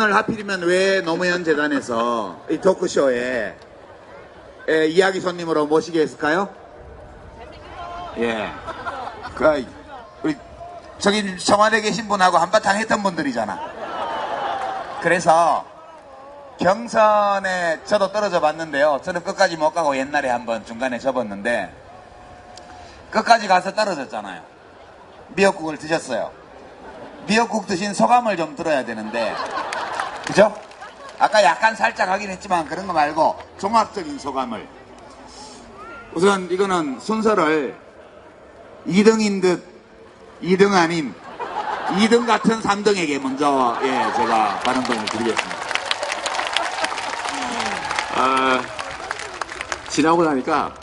오늘 하필이면 왜 노무현 재단에서 이 토크쇼에 이야기 손님으로 모시게 했을까요? 예. 우리 저기 청와대에 계신 분하고 한바탕 했던 분들이잖아. 그래서 경선에 저도 떨어져 봤는데요. 저는 끝까지 못 가고 옛날에 한번 중간에 접었는데 끝까지 가서 떨어졌잖아요. 미역국을 드셨어요. 미역국 드신 소감을 좀 들어야 되는데, 그죠? 아까 약간 살짝 하긴 했지만 그런 거 말고 종합적인 소감을. 우선 이거는 순서를 2등인 듯 2등 아님 2등 같은 3등에게 먼저 제가 발언권을 드리겠습니다. 지나고 나니까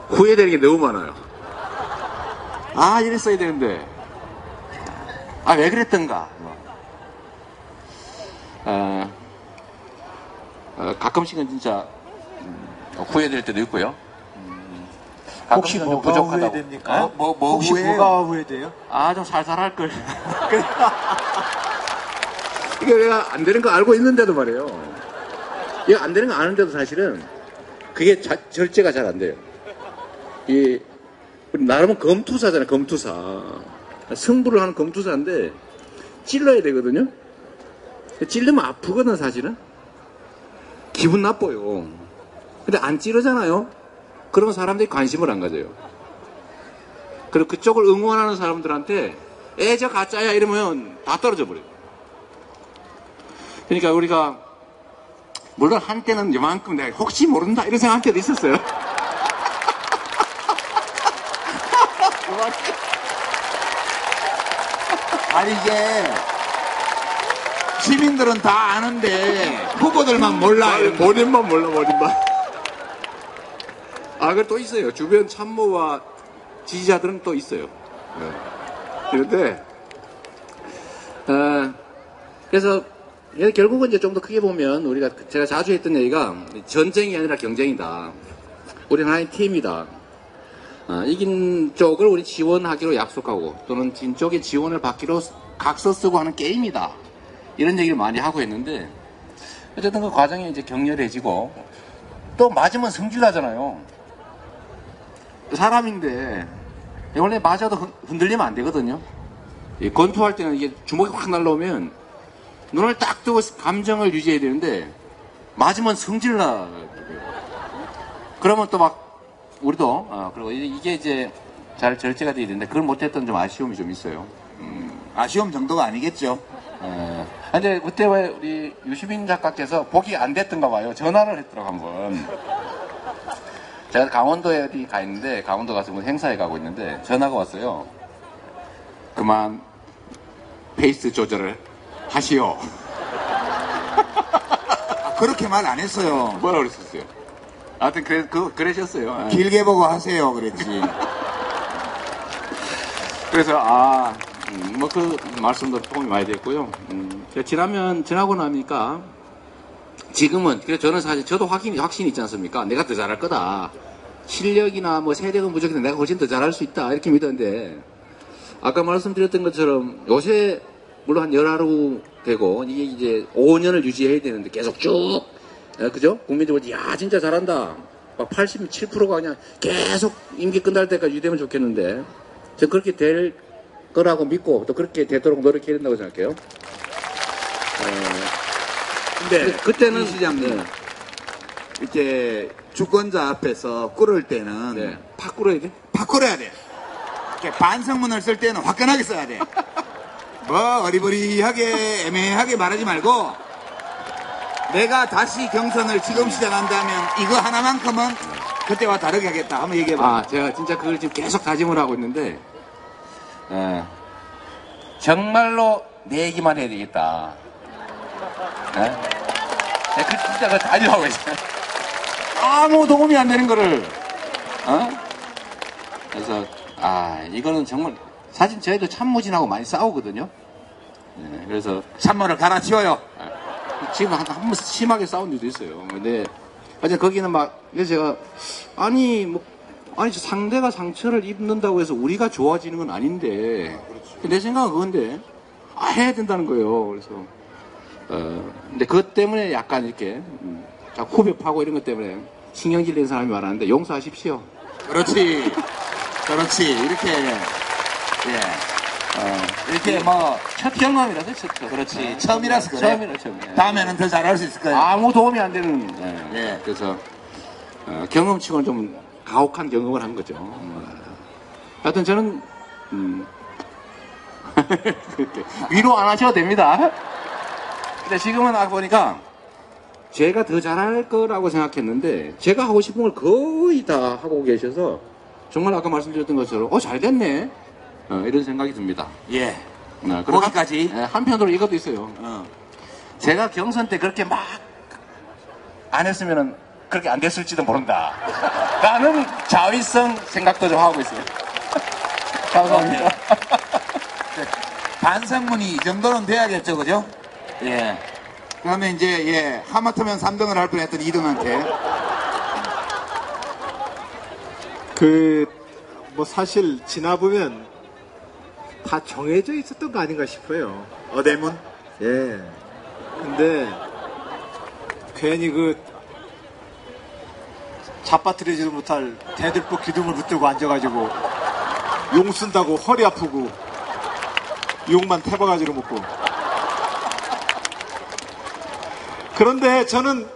후회되는 게 너무 많아요. 이랬어야 되는데, 왜 그랬던가. 가끔씩은 진짜 후회될 때도 있고요. 혹시 뭐가 후회됩니까? 혹시 후회해요? 뭐가 후회돼요? 좀 살살 할 걸. 이게 내가 안 되는 거 알고 있는데도 말이에요. 이거 안 되는 거 아는데도 사실은 그게 절제가 잘 안 돼요. 우리 나름은 검투사잖아요. 검투사. 승부를 하는 검투사인데 찔러야 되거든요. 찔르면 아프거든 사실은. 기분 나빠요. 근데 안 찌르잖아요. 그러면 사람들이 관심을 안 가져요. 그리고 그쪽을 응원하는 사람들한테 저 가짜야 이러면 다 떨어져 버려요. 그러니까 우리가 물론 한때는 이만큼 내가 혹시 모른다 이런 생각할 때도 있었어요. 아니 이게 시민들은 다 아는데 후보들만 몰라. 본인만 몰라, 본인만. 그걸 또 있어요. 주변 참모와 지지자들은 또 있어요. 그런데 그래서 결국은 이제 좀 더 크게 보면 제가 자주 했던 얘기가 전쟁이 아니라 경쟁이다. 우리는 하나의 팀이다. 이긴 쪽을 우리 지원하기로 약속하고 또는 진 쪽의 지원을 받기로 각서 쓰고 하는 게임이다. 이런 얘기를 많이 하고 했는데 어쨌든 그 과정이 이제 격렬해지고 또 맞으면 성질나잖아요. 사람인데 원래 맞아도 흔들리면 안 되거든요. 권투할 때는 이게 주먹이 확 날라오면 눈을 딱 뜨고 감정을 유지해야 되는데 맞으면 성질나. 그러면 또 막 우리도 그리고 이게 이제 잘 절제가 돼야 되는데 그걸 못했던 좀 아쉬움이 좀 있어요. 아쉬움 정도가 아니겠죠. 근데 그때 왜 우리 유시민 작가께서 복이 안 됐던가 봐요. 전화를 했더라고 한번. 제가 강원도에 어디 가 있는데 강원도 가서 무슨 행사에 가고 있는데 전화가 왔어요. 그만 페이스 조절을 하시오. 그렇게 말 안 했어요. 뭐라 그랬었어요? 하여튼 그러셨어요. 길게 보고 하세요 그랬지. 그래서 뭐 그 말씀도 도움이 많이 됐고요. 지나고 나니까 지금은 그래서 저는 사실 저도 확신이 있지 않습니까? 내가 더 잘할 거다. 실력이나 뭐 세력은 부족해도 내가 훨씬 더 잘할 수 있다 이렇게 믿었는데 아까 말씀드렸던 것처럼 요새 물론 한 열하루 되고 이게 이제 5년을 유지해야 되는데 계속 쭉 그죠? 국민들이 야 진짜 잘한다. 막 87%가 그냥 계속 임기 끝날 때까지 유지되면 좋겠는데 저 그렇게 될 거라고 믿고 또 그렇게 되도록 노력해야 된다고 생각해요. 근데 그때는 이 시장님 이렇게 주권자 앞에서 꿇을 때는 팍 꿇어야 돼? 팍 꿇어야 돼. 이렇게 반성문을 쓸 때는 화끈하게 써야 돼. 뭐 어리버리하게 애매하게 말하지 말고 내가 다시 경선을 지금 시작한다면 이거 하나만큼은 그때와 다르게 하겠다. 한번 얘기해봐. 제가 진짜 그걸 지금 계속 다짐을 하고 있는데 정말로 내 얘기만 해야 되겠다. 진짜 그걸 다짐하고 있어요. 아무 도움이 안 되는 거를 그래서 이거는 정말 사실 저희도 참모진하고 많이 싸우거든요. 그래서 참모를 갈아치워요. 지금 한번 심하게 싸운 일도 있어요. 근데 어제 거기는 그래서 제가 아니 상대가 상처를 입는다고 해서 우리가 좋아지는 건 아닌데 내 생각은 그건데 해야 된다는 거예요. 그래서 근데 그것 때문에 약간 이렇게, 자꾸 후배 파고 이런 것 때문에 신경 질리는 사람이 많았는데 용서하십시오. 그렇지. 그렇지. 이렇게, 예. 이렇게 뭐, 첫 경험이라서 첫. 그렇지. 처음이라서 그래. 처음이라. 다음에는 더 잘할 수 있을 거예요. 아무 도움이 안 되는. 예. 그래서 경험치고는 좀 가혹한 경험을 한 거죠. 하여튼 저는 그렇게 위로 안 하셔도 됩니다. 근데 지금은 보니까 제가 더 잘할 거라고 생각했는데 제가 하고 싶은 걸 거의 다 하고 계셔서 정말 아까 말씀드렸던 것처럼 잘 됐네 이런 생각이 듭니다. 예. 그리고 거기까지? 한편으로 이것도 있어요. 제가 경선 때 그렇게 막 안 했으면은 그렇게 안 됐을지도 모른다. 라는 자위성 생각도 좀 하고 있어요. 감사합니다. 반성문이 이 정도는 돼야겠죠, 그죠? 예. 그러면 이제, 예, 하마터면 3등을 할 뻔했던 2등한테. 뭐 사실 지나보면 다 정해져 있었던 거 아닌가 싶어요. 어대문? 예. 근데 괜히 잡아뜨리지도 못할 대들보 기둥을 붙들고 앉아가지고 용 쓴다고 허리 아프고 용만 태봐가지고 먹고. 그런데 저는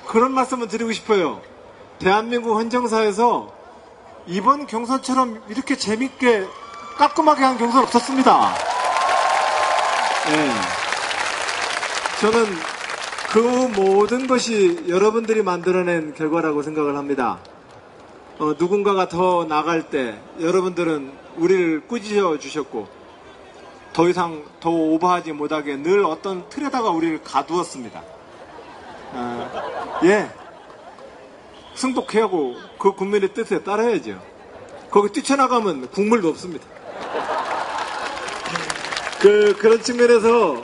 그런 말씀을 드리고 싶어요. 대한민국 헌정사에서 이번 경선처럼 이렇게 재밌게 깔끔하게 한 경선 없었습니다. 예. 저는 그 모든 것이 여러분들이 만들어낸 결과라고 생각을 합니다. 누군가가 더 나갈 때 여러분들은 우리를 꾸짖어 주셨고 더 이상 더 오버하지 못하게 늘 어떤 틀에다가 우리를 가두었습니다. 예. 승복해야 하고 그 국민의 뜻에 따라야죠. 거기 뛰쳐나가면 국물도 없습니다. 그런 측면에서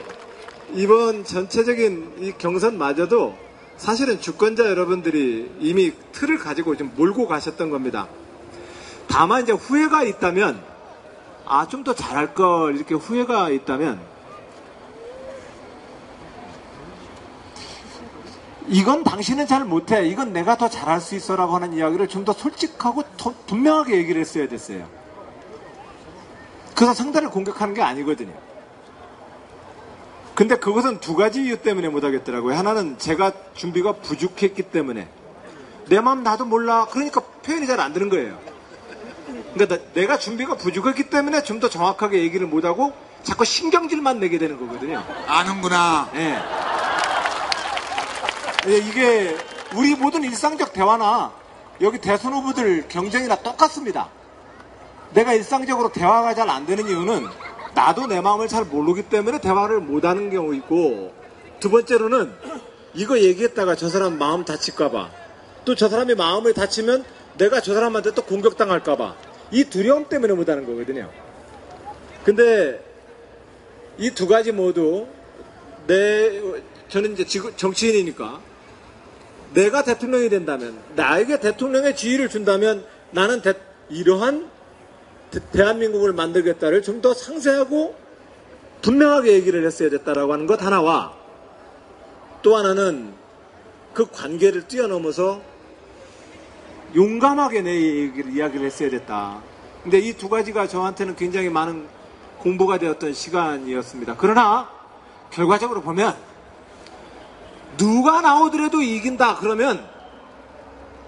이번 전체적인 이 경선마저도 사실은 주권자 여러분들이 이미 틀을 가지고 좀 몰고 가셨던 겁니다. 다만 이제 후회가 있다면, 좀 더 잘할 걸, 이렇게 후회가 있다면, 이건 당신은 잘 못해, 이건 내가 더 잘할 수 있어 라고 하는 이야기를 좀 더 솔직하고 분명하게 얘기를 했어야 됐어요. 그래서 상대를 공격하는 게 아니거든요. 근데 그것은 두 가지 이유 때문에 못하겠더라고요. 하나는 제가 준비가 부족했기 때문에, 내 마음 나도 몰라, 그러니까 표현이 잘 안 되는 거예요. 그러니까 내가 준비가 부족했기 때문에 좀 더 정확하게 얘기를 못하고 자꾸 신경질만 내게 되는 거거든요. 아는구나. 예. 이게 우리 모든 일상적 대화나 여기 대선 후보들 경쟁이나 똑같습니다. 내가 일상적으로 대화가 잘 안 되는 이유는 나도 내 마음을 잘 모르기 때문에 대화를 못하는 경우 있고, 두 번째로는 이거 얘기했다가 저 사람 마음 다칠까봐, 또 저 사람이 마음을 다치면 내가 저 사람한테 또 공격당할까봐, 이 두려움 때문에 못하는 거거든요. 근데 이 두 가지 모두 저는 이제 정치인이니까 내가 대통령이 된다면, 나에게 대통령의 지위를 준다면 나는 이러한 대한민국을 만들겠다를 좀 더 상세하고 분명하게 얘기를 했어야 됐다라고 하는 것 하나와, 또 하나는 그 관계를 뛰어넘어서 용감하게 내 이야기를 했어야 됐다. 근데 이 두 가지가 저한테는 굉장히 많은 공부가 되었던 시간이었습니다. 그러나 결과적으로 보면 누가 나오더라도 이긴다 그러면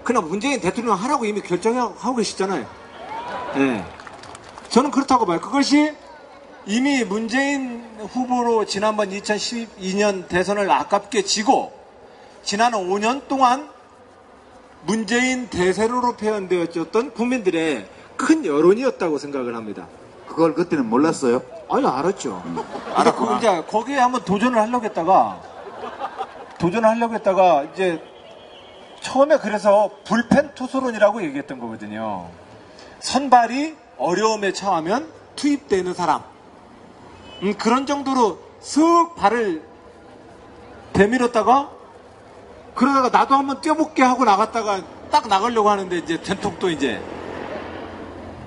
그냥 문재인 대통령 하라고 이미 결정하고 계시잖아요. 네. 저는 그렇다고 봐요. 그것이 이미 문재인 후보로 지난번 2012년 대선을 아깝게 지고 지난 5년 동안 문재인 대세로로 표현되었던 국민들의 큰 여론이었다고 생각을 합니다. 그걸 그때는 몰랐어요? 아니, 알았죠. 알았구나. 이제 거기에 한번 도전을 하려고 했다가 이제 처음에 그래서 불펜 투수론이라고 얘기했던 거거든요. 선발이 어려움에 처하면 투입되는 사람. 그런 정도로 쓱 발을 대밀었다가, 그러다가 나도 한번 뛰어볼게 하고 나갔다가 딱 나가려고 하는데 이제 된통 또 이제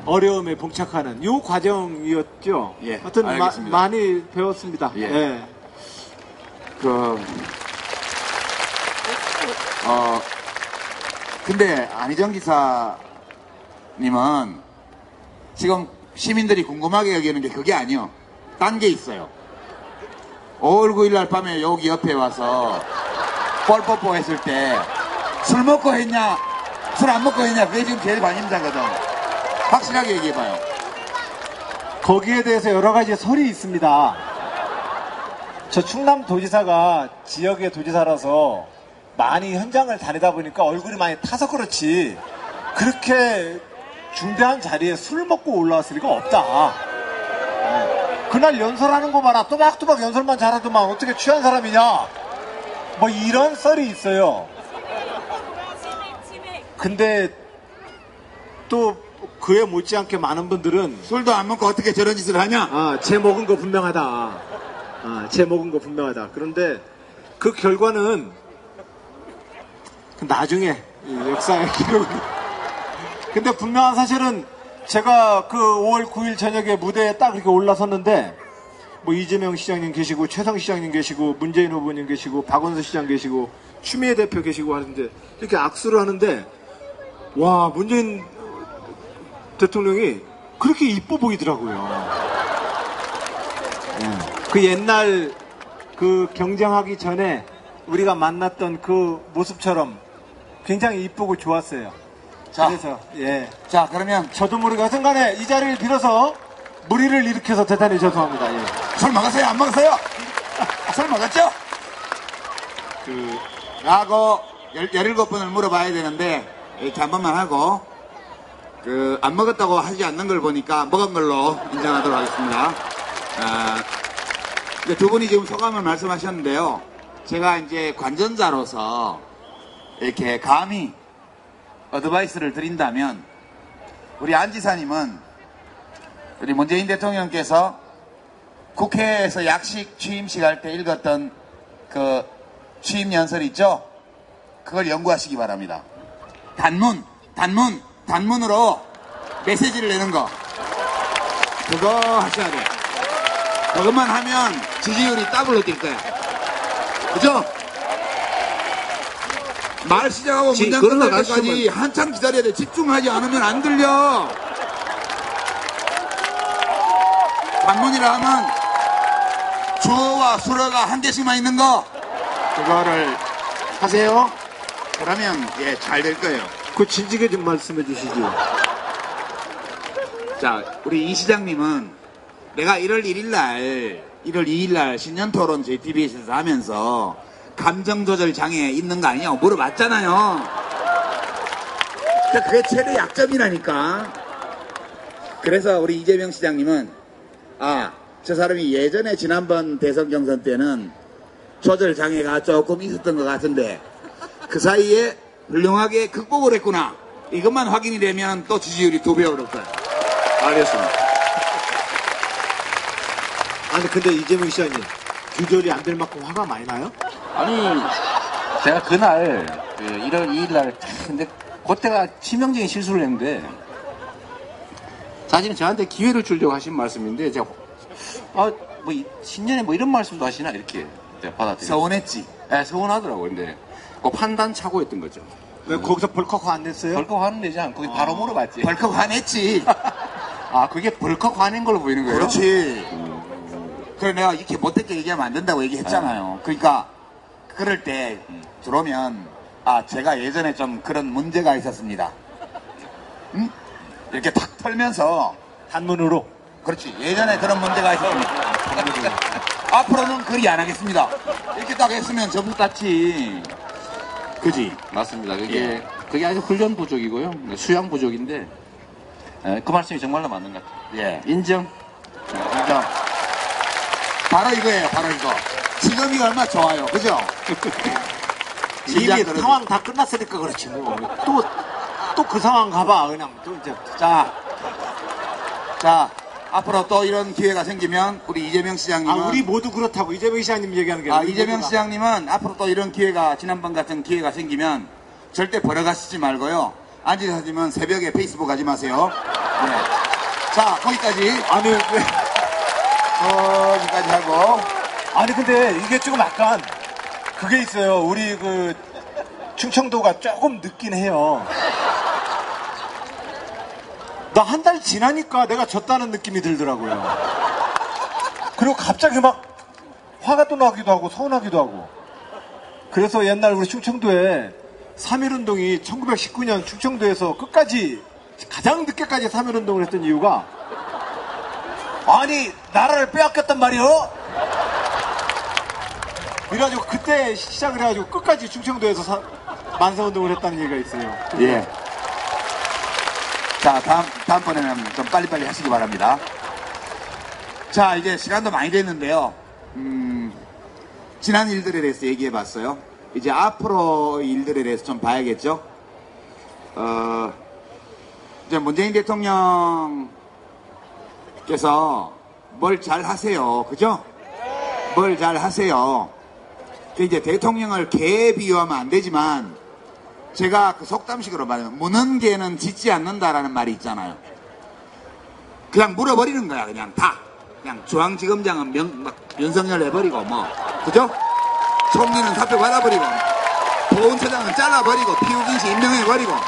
어려움에 봉착하는 요 과정이었죠. 예, 하여튼 알겠습니다. 많이 배웠습니다. 예. 예. 근데 안희정 기사님은 지금 시민들이 궁금하게 여기는 게 그게 아니요. 딴 게 있어요. 5월 9일 날 밤에 여기 옆에 와서 뻘뽀뽀 했을 때 술 먹고 했냐, 술 안 먹고 했냐, 그게 지금 제일 관심사거든. 확실하게 얘기해봐요. 거기에 대해서 여러 가지 설이 있습니다. 저 충남도지사가 지역의 도지사라서 많이 현장을 다니다 보니까 얼굴이 많이 타서 그렇지 그렇게 중대한 자리에 술 먹고 올라왔을 리가 없다. 그날 연설하는 거 봐라. 또박또박 연설만 잘하더만 어떻게 취한 사람이냐. 뭐 이런 썰이 있어요. 근데 또 그에 못지않게 많은 분들은 술도 안 먹고 어떻게 저런 짓을 하냐? 제 먹은 거 분명하다. 제 먹은 거 분명하다. 그런데 그 결과는 나중에 역사의 기록. 근데 분명한 사실은 제가 그 5월 9일 저녁에 무대에 딱 이렇게 올라섰는데 뭐 이재명 시장님 계시고 최성 시장님 계시고 문재인 후보님 계시고 박원순 시장 계시고 추미애 대표 계시고 하는데 이렇게 악수를 하는데 와 문재인 대통령이 그렇게 이뻐 보이더라고요. 그 옛날 그 경쟁하기 전에 우리가 만났던 그 모습처럼 굉장히 이쁘고 좋았어요. 자, 그래서 자, 그러면 저도 모르게 하여튼간에 이 자리를 빌어서 무리를 일으켜서 대단히 죄송합니다. 예. 술 먹었어요? 안 먹었어요? 술 먹었죠? 라고 17번을 물어봐야 되는데 이렇게 한 번만 하고 안 먹었다고 하지 않는 걸 보니까 먹은 걸로 인정하도록 하겠습니다. 근데 두 분이 지금 소감을 말씀하셨는데요. 제가 이제 관전자로서 이렇게 감히 어드바이스를 드린다면 우리 안 지사님은 우리 문재인 대통령께서 국회에서 약식 취임식 할 때 읽었던 그 취임 연설 있죠? 그걸 연구하시기 바랍니다. 단문으로 메시지를 내는 거. 그거 하셔야 돼요. 그것만 하면 지지율이 더블로 뛸 거야. 그죠? 말 시작하고 문장 끝날 때까지 한참 기다려야 돼. 집중하지 않으면 안 들려. 단문이라 하면 주어와 수어가 한 개씩만 있는 거. 그거를 하세요. 그러면 잘 될 거예요. 그 진지하게 좀 말씀해 주시죠. 자, 우리 이 시장님은 내가 1월 2일 날 신년토론 JTBC에서 하면서 감정조절 장애 있는 거 아니냐고 물어봤잖아요. 그게 최대 약점이라니까. 그래서 우리 이재명 시장님은 저 사람이 예전에 지난번 대선 경선 때는 조절 장애가 조금 있었던 것 같은데 그 사이에 훌륭하게 극복을 했구나. 이것만 확인이 되면 또 지지율이 2배 오를 거야. 알겠습니다. 아니 근데 이재명 시장님 조절이 안 될 만큼 화가 많이 나요? 아니, 제가 그날, 1월 2일 날, 근데 그때가 치명적인 실수를 했는데, 사실은 저한테 기회를 주려고 하신 말씀인데, 제가, 신년에 이런 말씀도 하시나? 이렇게 제가 받아들였어요. 서운했지. 네, 서운하더라고요. 근데, 그 판단 착오였던 거죠. 왜 거기서 벌컥 화 안 냈어요? 벌컥 화는 내지 않고, 바로 물어봤지. 벌컥 화냈지. 그게 벌컥 화낸 걸로 보이는 거예요? 그렇지. 그래 내가 이렇게 못됐게 얘기하면 안 된다고 얘기했잖아요. 그러니까 그럴 때 들어오면 제가 예전에 좀 그런 문제가 있었습니다. 응? 이렇게 탁 털면서 단문으로. 그렇지. 예전에 그런 문제가 있었습니다. 앞으로는 그리 안 하겠습니다. 이렇게 딱 했으면 전부 땄지. 그지? 맞습니다. 그게 아주 훈련 부족이고요. 수양 부족인데, 그 말씀이 정말로 맞는 것 같아요. 인정. 인정. 바로 이거예요, 바로 이거. 지금이 얼마나 좋아요, 그죠? 이미 상황 다 끝났으니까 그렇지 뭐. 또 그 상황 가봐 그냥 또 이제. 자, 앞으로 또 이런 기회가 생기면 우리 이재명 시장님은 우리 모두 그렇다고 이재명 시장님 얘기하는 게 아니라 이재명 시장님은 앞으로 또 이런 기회가 지난번 같은 기회가 생기면 절대 버려가시지 말고요. 안 지사님은 새벽에 페이스북 하지 마세요. 네. 자, 거기까지. 아니 왜? 여기까지 하고 아니 근데 이게 조금 약간 그게 있어요. 우리 그 충청도가 조금 늦긴 해요. 나 한 달 지나니까 내가 졌다는 느낌이 들더라고요. 그리고 갑자기 막 화가 또 나기도 하고 서운하기도 하고. 그래서 옛날 우리 충청도에 3.1운동이 1919년 충청도에서 끝까지 가장 늦게까지 3.1운동을 했던 이유가 아니 나라를 빼앗겼단 말이요. 그래가지고 그때 시작을 해가지고 끝까지 충청도에서 만세운동을 했다는 얘기가 있어요. 예. 자, 다음번에는 좀 빨리빨리 하시기 바랍니다. 자, 이제 시간도 많이 됐는데요. 지난 일들에 대해서 얘기해 봤어요. 이제 앞으로 일들에 대해서 좀 봐야겠죠. 이제 문재인 대통령께서 뭘 잘 하세요. 그죠? 뭘 잘 하세요. 이제 대통령을 개에 비유하면 안 되지만, 제가 그 속담식으로 말하면, 무는 개는 짖지 않는다라는 말이 있잖아요. 그냥 물어버리는 거야, 그냥 다. 그냥 중앙지검장은 막 윤석열 해버리고, 뭐. 그죠? 총리는 사표 받아버리고, 보훈처장은 잘라버리고, 피우긴 씨 임명해버리고, 뭐,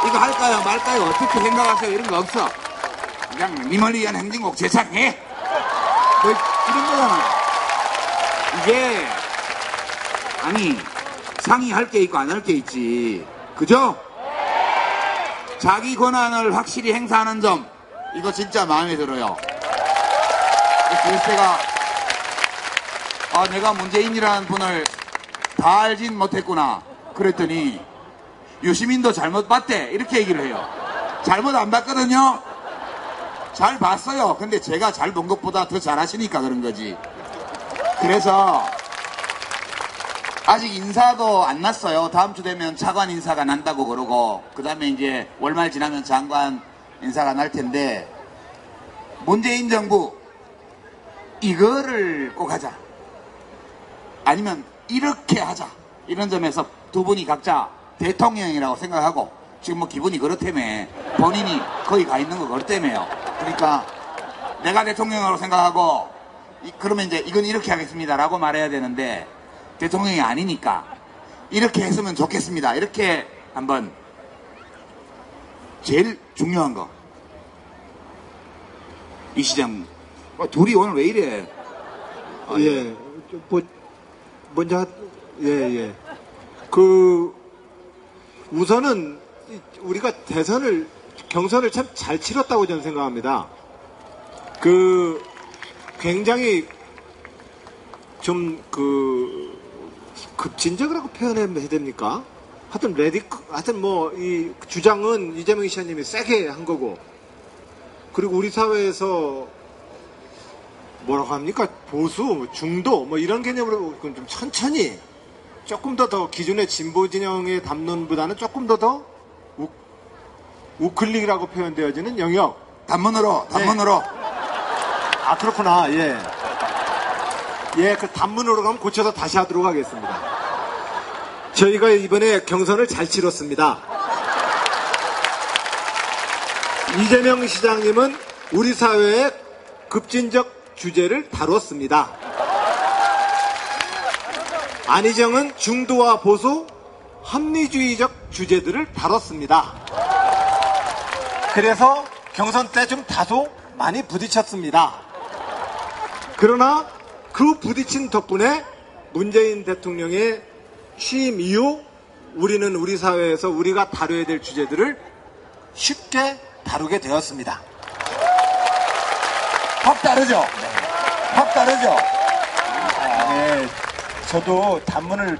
이거 할까요, 말까요, 어떻게 생각하세요? 이런 거 없어. 그냥 님을 위한 행진곡 제창해! 뭐, 이런 거잖아. 이게, 아니, 상의 할 게 있고 안 할 게 있지. 그죠? 자기 권한을 확실히 행사하는 점, 이거 진짜 마음에 들어요. 그래서 제가, 내가 문재인이라는 분을 다 알진 못했구나. 그랬더니, 유시민도 잘못 봤대. 이렇게 얘기를 해요. 잘못 안 봤거든요? 잘 봤어요. 근데 제가 잘 본 것보다 더 잘하시니까 그런 거지. 그래서, 아직 인사도 안 났어요. 다음 주 되면 차관 인사가 난다고 그러고, 그 다음에 이제 월말 지나면 장관 인사가 날 텐데, 문재인 정부, 이거를 꼭 하자. 아니면 이렇게 하자. 이런 점에서 두 분이 각자 대통령이라고 생각하고, 지금 뭐 기분이 그렇다며. 본인이 거기 가 있는 거 그렇다며요. 그러니까 내가 대통령으로 생각하고, 그러면 이제 이건 이렇게 하겠습니다라고 말해야 되는데, 대통령이 아니니까 이렇게 했으면 좋겠습니다. 이렇게 한번 제일 중요한 거. 이 시장 둘이 오늘 왜 이래? 예. 먼저 예. 그 우선은 우리가 경선을 참 잘 치렀다고 저는 생각합니다. 그 굉장히 좀 급진적이라고 표현해야 됩니까? 하여튼 뭐 이 주장은 이재명 시장님이 세게 한 거고, 그리고 우리 사회에서 뭐라고 합니까? 보수, 중도 뭐 이런 개념으로 좀 천천히 조금 더 기존의 진보 진영의 담론보다는 조금 더 우클릭이라고 표현되어지는 영역. 단문으로. 네. 아, 그렇구나. 예. 예, 그 단문으로 가면 고쳐서 다시 하도록 하겠습니다. 저희가 이번에 경선을 잘 치렀습니다. 이재명 시장님은 우리 사회의 급진적 주제를 다뤘습니다. 안희정은 중도와 보수, 합리주의적 주제들을 다뤘습니다. 그래서 경선 때 좀 다소 많이 부딪혔습니다. 그러나 그 부딪힌 덕분에 문재인 대통령의 취임 이후 우리는 우리 사회에서 우리가 다뤄야 될 주제들을 쉽게 다루게 되었습니다. 확 다르죠? 확 다르죠? 네, 저도 단문을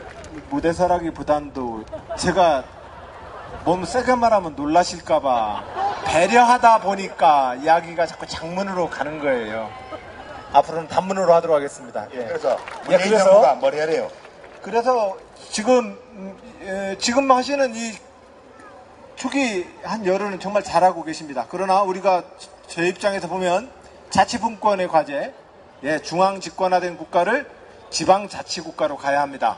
못 해설하기보단도 제가 몸 세게 말하면 놀라실까봐 배려하다 보니까 이야기가 자꾸 장문으로 가는 거예요. 앞으로는 단문으로 하도록 하겠습니다. 예. 그래서 문재인 정부가 뭘 해야 돼요? 그래서 지금 하시는 이 초기 한 열흘은 정말 잘하고 계십니다. 그러나 우리가 제 입장에서 보면 자치분권의 과제, 중앙 집권화된 국가를 지방자치국가로 가야 합니다.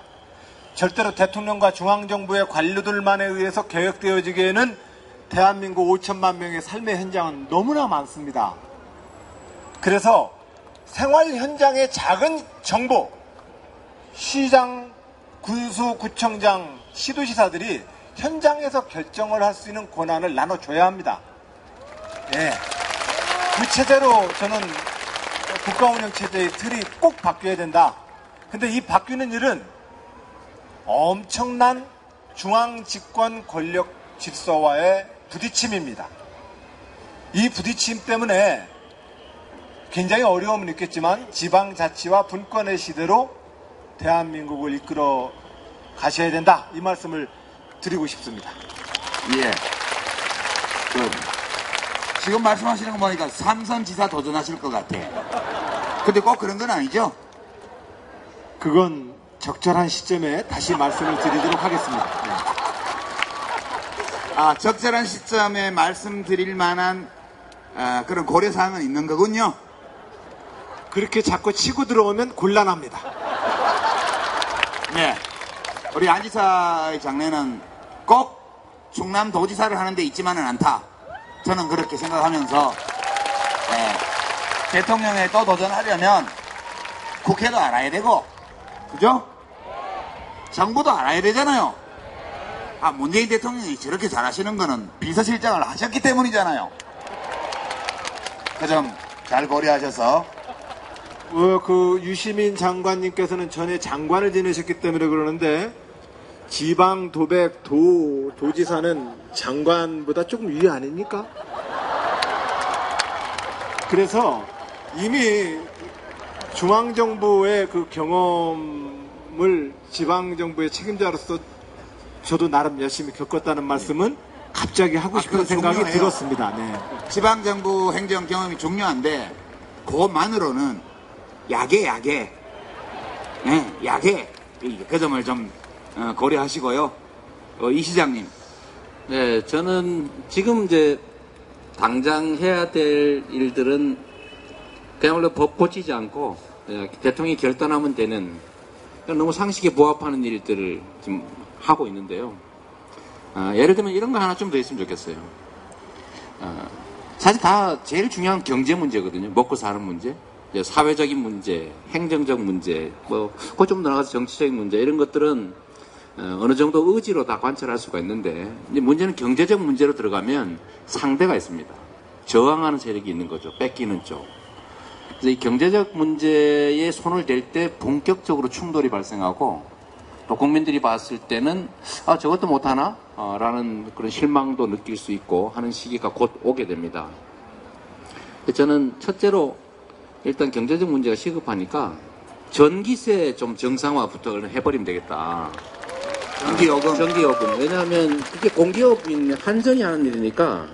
절대로 대통령과 중앙정부의 관료들만에 의해서 개혁되어지기에는 대한민국 5천만 명의 삶의 현장은 너무나 많습니다. 그래서 생활 현장의 작은 정보, 시장, 군수, 구청장, 시도지사들이 현장에서 결정을 할 수 있는 권한을 나눠줘야 합니다. 예. 그 체제로 저는 국가운영체제의 틀이 꼭 바뀌어야 된다. 근데 이 바뀌는 일은 엄청난 중앙집권 권력 질서와의 부딪힘입니다. 이 부딪힘 때문에 굉장히 어려움은 있겠지만 지방자치와 분권의 시대로 대한민국을 이끌어 가셔야 된다. 이 말씀을 드리고 싶습니다. 예. 지금 말씀하시는 거 보니까 삼선 지사 도전하실 것 같아. 근데 꼭 그런 건 아니죠? 그건 적절한 시점에 다시 말씀을 드리도록 하겠습니다. 네. 적절한 시점에 말씀드릴 만한 그런 고려사항은 있는 거군요. 그렇게 자꾸 치고 들어오면 곤란합니다. 네. 우리 안 지사의 장래는 꼭 충남도지사를 하는 데 있지만은 않다. 저는 그렇게 생각하면서 대통령에 또 도전하려면 국회도 알아야 되고, 그죠? 정부도 알아야 되잖아요. 문재인 대통령이 저렇게 잘하시는 거는 비서실장을 하셨기 때문이잖아요. 그 점 잘 고려하셔서. 그 유시민 장관님께서는 전에 장관을 지내셨기 때문에 그러는데 지방 도백 도지사는 장관보다 조금 위에 아닙니까? 그래서 이미 중앙정부의 그 경험을 지방정부의 책임자로서 저도 나름 열심히 겪었다는 말씀은 갑자기 하고 싶은 생각이 중요해요. 들었습니다. 네. 지방정부 행정 경험이 중요한데 그것만으로는 약해. 그 점을 좀 고려하시고요. 이 시장님. 네, 저는 지금 이제 당장 해야 될 일들은 그야말로 법 고치지 않고 대통령이 결단하면 되는 너무 상식에 부합하는 일들을 지금 하고 있는데요. 예를 들면 이런 거 하나 좀 더 있으면 좋겠어요. 사실 다 제일 중요한 경제 문제거든요. 먹고 사는 문제, 사회적인 문제, 행정적 문제, 그거 좀 더 나가서 정치적인 문제, 이런 것들은 어느 정도 의지로 다 관찰할 수가 있는데, 이제 문제는 경제적 문제로 들어가면 상대가 있습니다. 저항하는 세력이 있는 거죠. 뺏기는 쪽. 그래서 이 경제적 문제에 손을 댈 때 본격적으로 충돌이 발생하고, 또 국민들이 봤을 때는 저것도 못하나? 라는 그런 실망도 느낄 수 있고 하는 시기가 곧 오게 됩니다. 저는 첫째로 일단 경제적 문제가 시급하니까 전기세 좀 정상화부터 해버리면 되겠다. 전기요금. 왜냐하면 그게 공기업인 한전이 하는 일이니까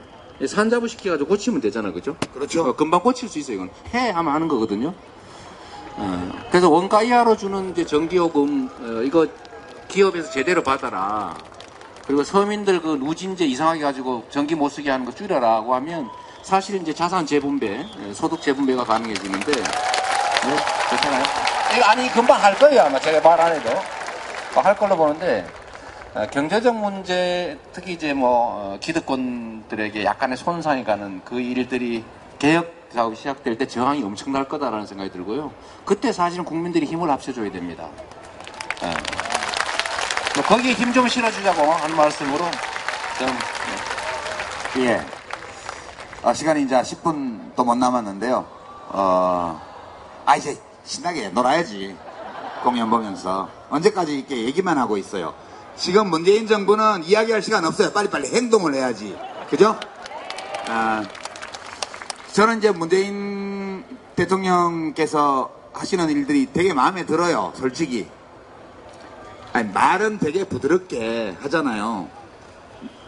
산자부 시켜가지고 고치면 되잖아요. 그죠? 그렇죠. 금방 고칠 수 있어요. 이건 하면 하는 거거든요. 그래서 원가 이하로 주는 이제 전기요금, 이거 기업에서 제대로 받아라. 그리고 서민들 그 누진제 이상하게 가지고 전기 못 쓰게 하는 거 줄여라고 하면 사실 이제 자산 재분배, 소득 재분배가 가능해지는데, 네, 괜찮아요? 아니, 금방 할 거예요. 아마 제가 말 안 해도. 할 걸로 보는데, 경제적 문제, 특히 이제 기득권들에게 약간의 손상이 가는 그 일들이 개혁 사업이 시작될 때 저항이 엄청날 거다라는 생각이 들고요. 그때 사실은 국민들이 힘을 합쳐줘야 됩니다. 거기에 힘 좀 실어주자고 하는 말씀으로 좀. 예. 시간이 이제 10분도 못 남았는데요. 이제 신나게 놀아야지. 공연 보면서. 언제까지 이렇게 얘기만 하고 있어요. 지금 문재인 정부는 이야기할 시간 없어요. 빨리빨리 행동을 해야지. 그죠? 저는 이제 문재인 대통령께서 하시는 일들이 되게 마음에 들어요. 솔직히. 말은 되게 부드럽게 하잖아요.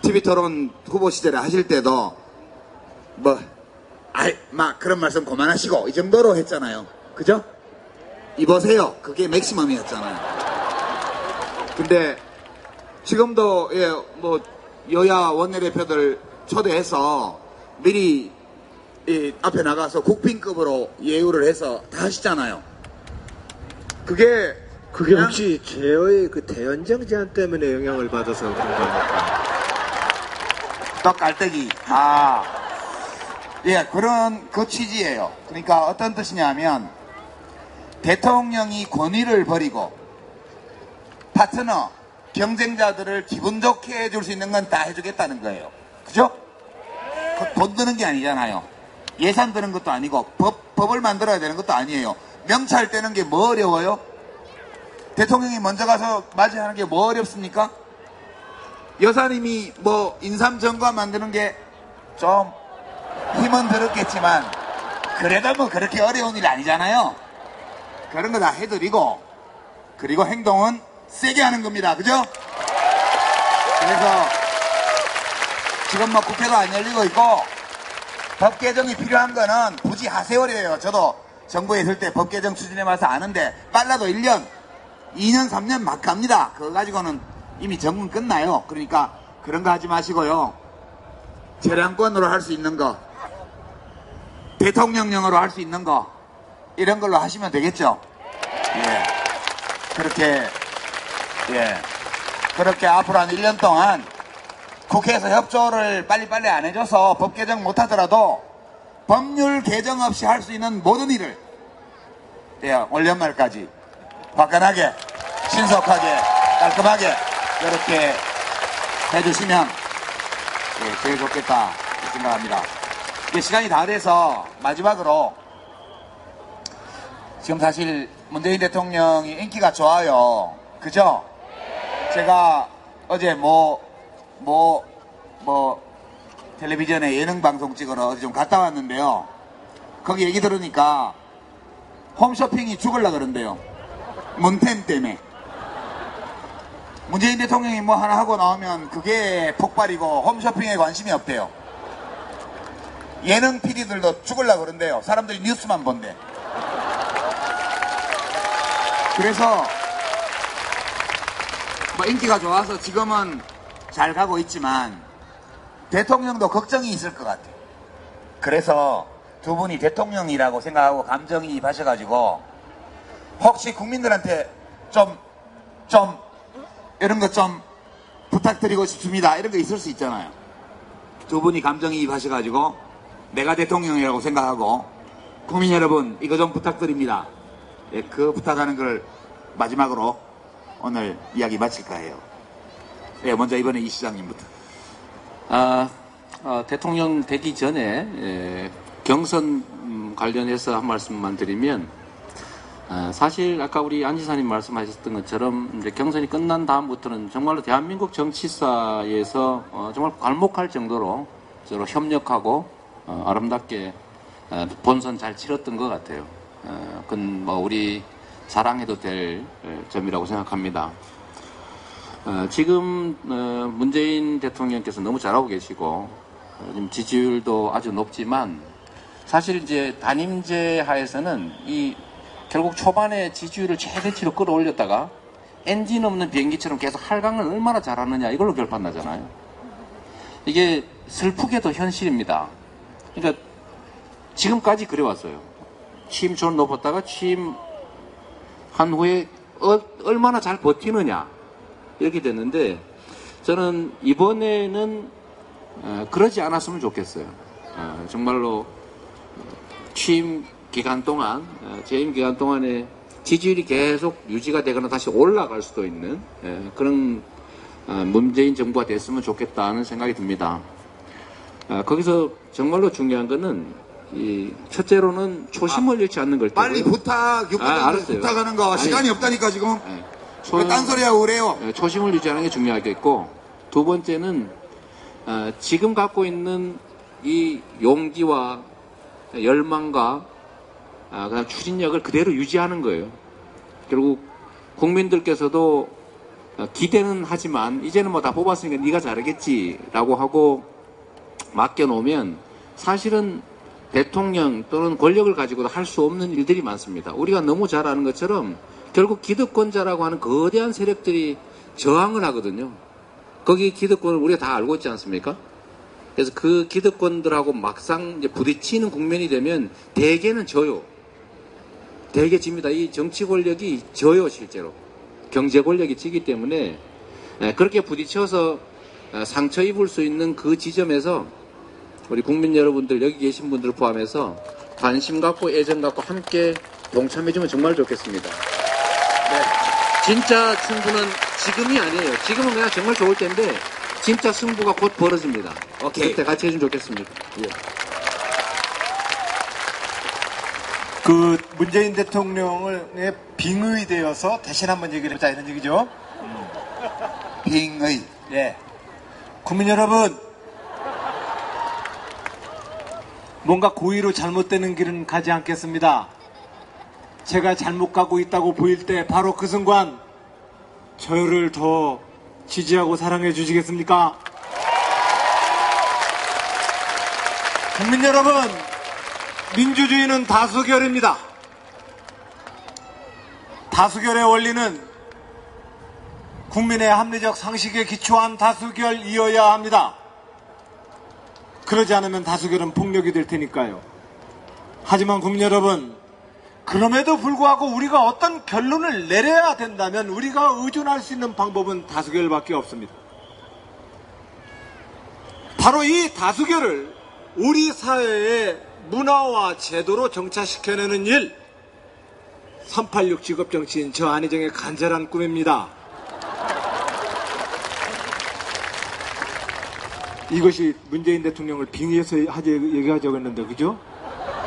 TV토론 후보 시절에 하실 때도 막 그런 말씀 그만하시고 이 정도로 했잖아요. 그죠? 이보세요. 그게 맥시멈이었잖아요. 근데 지금도 여야 원내대표들 초대해서 미리 앞에 나가서 국빈급으로 예우를 해서 다 하시잖아요. 그게 혹시 제어의 그 대연정 제한 때문에 영향을 받아서 그런 겁니까? 떡 깔때기. 예, 그런 그 취지예요. 그러니까 어떤 뜻이냐면 대통령이 권위를 버리고 파트너, 경쟁자들을 기분 좋게 해줄 수 있는 건 다 해주겠다는 거예요. 그죠? 돈 드는 게 아니잖아요. 예산 드는 것도 아니고 법을 만들어야 되는 것도 아니에요. 명찰 떼는 게 뭐 어려워요? 대통령이 먼저 가서 맞이하는 게 뭐 어렵습니까? 여사님이 뭐 인삼정과 만드는 게 좀 힘은 들었겠지만 그래도 뭐 그렇게 어려운 일 아니잖아요. 그런 거 다 해드리고 그리고 행동은 세게 하는 겁니다. 그죠? 그래서 지금 뭐 국회도 안 열리고 있고 법 개정이 필요한 거는 굳이 하세월이에요. 저도 정부에 있을 때 법 개정 추진해봐서 아는데 빨라도 1년, 2년, 3년 막 갑니다. 그거 가지고는 이미 정권 끝나요. 그러니까 그런 거 하지 마시고요. 재량권으로 할 수 있는 거, 대통령령으로 할 수 있는 거 이런 걸로 하시면 되겠죠. 예. 그렇게 앞으로 한 1년 동안 국회에서 협조를 빨리빨리 안 해줘서 법 개정 못 하더라도 법률 개정 없이 할 수 있는 모든 일을 올 연말까지 화끈하게, 신속하게, 깔끔하게 이렇게 해주시면 제일 좋겠다 생각합니다. 시간이 다 돼서 마지막으로 지금 사실 문재인 대통령이 인기가 좋아요. 그죠? 제가 어제 텔레비전에 예능 방송 찍으러 어디 좀 갔다 왔는데요. 거기 얘기 들으니까 홈쇼핑이 죽을라 그런대요. 문템 때문에. 문재인 대통령이 뭐 하나 하고 나오면 그게 폭발이고 홈쇼핑에 관심이 없대요. 예능 PD들도 죽을라 그런대요. 사람들이 뉴스만 본대. 그래서 뭐 인기가 좋아서 지금은 잘 가고 있지만 대통령도 걱정이 있을 것 같아요. 그래서 두 분이 대통령이라고 생각하고 감정이입하셔가지고 혹시 국민들한테 좀 이런 거 좀 부탁드리고 싶습니다. 이런 거 있을 수 있잖아요. 두 분이 감정이입하셔가지고 내가 대통령이라고 생각하고 국민 여러분 이거 좀 부탁드립니다. 예, 그 부탁하는 걸 마지막으로 오늘 이야기 마칠까 해요. 예, 먼저 이번에 이 시장님부터. 대통령 되기 전에 경선 관련해서 한 말씀만 드리면 사실 아까 우리 안 지사님 말씀하셨던 것처럼 이제 경선이 끝난 다음부터는 정말로 대한민국 정치사에서 정말 괄목할 정도로 서로 협력하고 아름답게 본선 잘 치렀던 것 같아요. 그건 뭐 우리 자랑해도 될 점이라고 생각합니다. 지금 문재인 대통령께서 너무 잘하고 계시고 지금 지지율도 아주 높지만 사실 이제 단임제 하에서는 이 결국 초반에 지지율을 최대치로 끌어올렸다가 엔진 없는 비행기처럼 계속 할강을 얼마나 잘하느냐 이걸로 결판나잖아요. 이게 슬프게도 현실입니다. 그러니까 지금까지 그래왔어요. 취임 전 높았다가 취임한 후에 얼마나 잘 버티느냐 이렇게 됐는데 저는 이번에는 그러지 않았으면 좋겠어요. 정말로 취임 기간 동안 재임 기간 동안에 지지율이 계속 유지가 되거나 다시 올라갈 수도 있는 그런 문재인 정부가 됐으면 좋겠다는 생각이 듭니다. 거기서 정말로 중요한 거는 첫째로는 초심을 잃지 않는 걸 빨리 부탁, 알았어요. 부탁하는 거 시간이 없다니까 지금. 왜 딴소리하고 그래요? 초심을 유지하는 게 중요하겠고 두 번째는 지금 갖고 있는 이 용기와 열망과 그다음 추진력을 그대로 유지하는 거예요. 결국 국민들께서도 기대는 하지만 이제는 뭐 다 뽑았으니까 네가 잘하겠지라고 하고 맡겨놓으면 사실은 대통령 또는 권력을 가지고도 할 수 없는 일들이 많습니다. 우리가 너무 잘 아는 것처럼 결국 기득권자라고 하는 거대한 세력들이 저항을 하거든요. 거기 기득권을 우리가 다 알고 있지 않습니까? 그래서 그 기득권들하고 막상 이제 부딪히는 국면이 되면 대개는 져요. 대개 집니다. 이 정치 권력이 져요, 실제로. 경제 권력이 지기 때문에 그렇게 부딪혀서 상처 입을 수 있는 그 지점에서 우리 국민 여러분들, 여기 계신 분들 포함해서 관심 갖고 애정 갖고 함께 동참해주면 정말 좋겠습니다. 네. 진짜 승부는 지금이 아니에요. 지금은 그냥 정말 좋을 텐데 진짜 승부가 곧 벌어집니다. 오케이. 그때 같이 해주면 좋겠습니다. 예. 그 문재인 대통령의 빙의되어서 대신 한번 얘기를 해보자 이런 얘기죠. 빙의. 예. 국민 여러분, 뭔가 고의로 잘못되는 길은 가지 않겠습니다. 제가 잘못 가고 있다고 보일 때 바로 그 순간 저를 더 지지하고 사랑해 주시겠습니까? 국민 여러분, 민주주의는 다수결입니다. 다수결의 원리는 국민의 합리적 상식에 기초한 다수결이어야 합니다. 그러지 않으면 다수결은 폭력이 될 테니까요. 하지만 국민 여러분, 그럼에도 불구하고 우리가 어떤 결론을 내려야 된다면 우리가 의존할 수 있는 방법은 다수결밖에 없습니다. 바로 이 다수결을 우리 사회의 문화와 제도로 정착시켜내는 일, 386 직업정치인 저 안희정의 간절한 꿈입니다. 이것이 문재인 대통령을 빙의해서 얘기하자고 했는데, 그죠?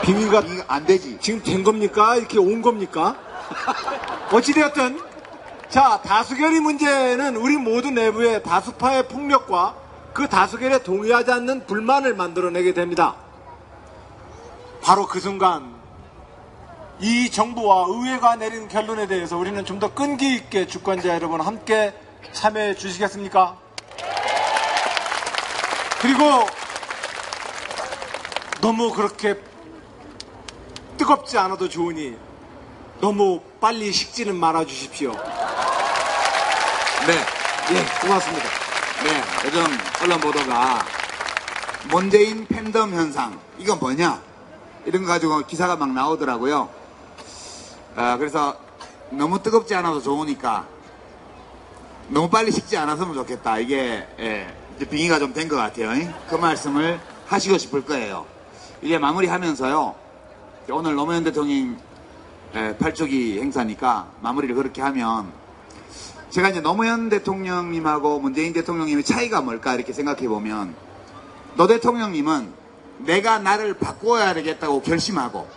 빙의가 안 되지. 지금 된 겁니까? 이렇게 온 겁니까? 어찌되었든, 자, 다수결의 문제는 우리 모두 내부의 다수파의 폭력과 그 다수결에 동의하지 않는 불만을 만들어내게 됩니다. 바로 그 순간, 이 정부와 의회가 내린 결론에 대해서 우리는 좀 더 끈기 있게 주권자 여러분 함께 참여해 주시겠습니까? 그리고 너무 그렇게 뜨겁지 않아도 좋으니 너무 빨리 식지는 말아 주십시오. 네. 예, 고맙습니다. 네. 요즘 언론 보도가 문재인 팬덤 현상. 이건 뭐냐? 이런 거 가지고 기사가 막 나오더라고요. 그래서 너무 뜨겁지 않아도 좋으니까 너무 빨리 식지 않았으면 좋겠다. 이게 이제 빙의가 좀 된 것 같아요. 그 말씀을 하시고 싶을 거예요. 이제 마무리하면서요. 오늘 노무현 대통령 8주기 행사니까 마무리를 그렇게 하면 제가 이제 노무현 대통령님하고 문재인 대통령님의 차이가 뭘까 이렇게 생각해 보면 노 대통령님은 내가 나를 바꿔야 되겠다고 결심하고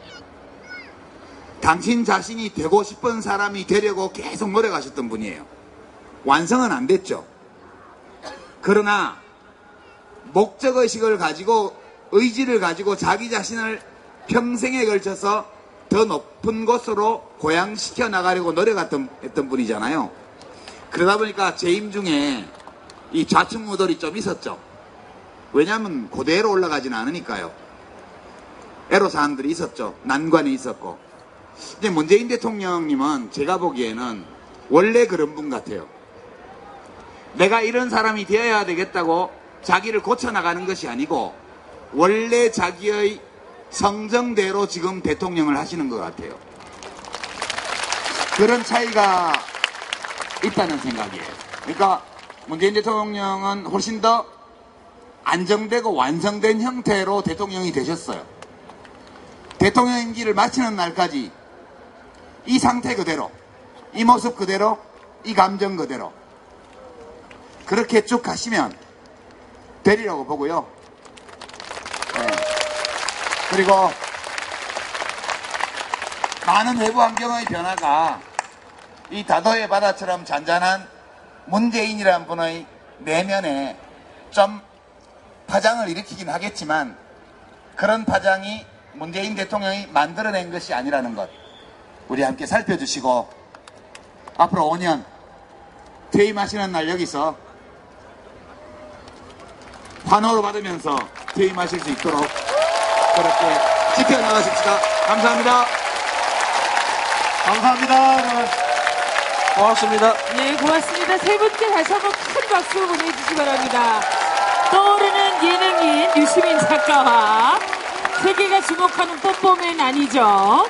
당신 자신이 되고 싶은 사람이 되려고 계속 노력하셨던 분이에요. 완성은 안 됐죠. 그러나 목적의식을 가지고 의지를 가지고 자기 자신을 평생에 걸쳐서 더 높은 곳으로 고양시켜 나가려고 노력했던 분이잖아요. 그러다 보니까 재임 중에 이 좌충우돌이 좀 있었죠. 왜냐하면 그대로 올라가지는 않으니까요. 애로사항들이 있었죠. 난관이 있었고. 근데 문재인 대통령님은 제가 보기에는 원래 그런 분 같아요. 내가 이런 사람이 되어야 되겠다고 자기를 고쳐나가는 것이 아니고 원래 자기의 성정대로 지금 대통령을 하시는 것 같아요. 그런 차이가 있다는 생각이에요. 그러니까 문재인 대통령은 훨씬 더 안정되고 완성된 형태로 대통령이 되셨어요. 대통령 임기를 마치는 날까지 이 상태 그대로, 이 모습 그대로, 이 감정 그대로 그렇게 쭉 가시면 되리라고 보고요. 네. 그리고 많은 외부 환경의 변화가 이 다도의 바다처럼 잔잔한 문재인이라는 분의 내면에 좀 파장을 일으키긴 하겠지만 그런 파장이 문재인 대통령이 만들어낸 것이 아니라는 것 우리 함께 살펴주시고 앞으로 5년 퇴임하시는 날 여기서 환호를 받으면서 퇴임하실 수 있도록 그렇게 지켜나가십시다. 감사합니다. 감사합니다. 고맙습니다. 네, 고맙습니다. 세 분께 다시 한번 큰 박수 보내주시기 바랍니다. 떠오르는 예능인 유시민 작가와 세계가 주목하는 뽀뽀맨 아니죠?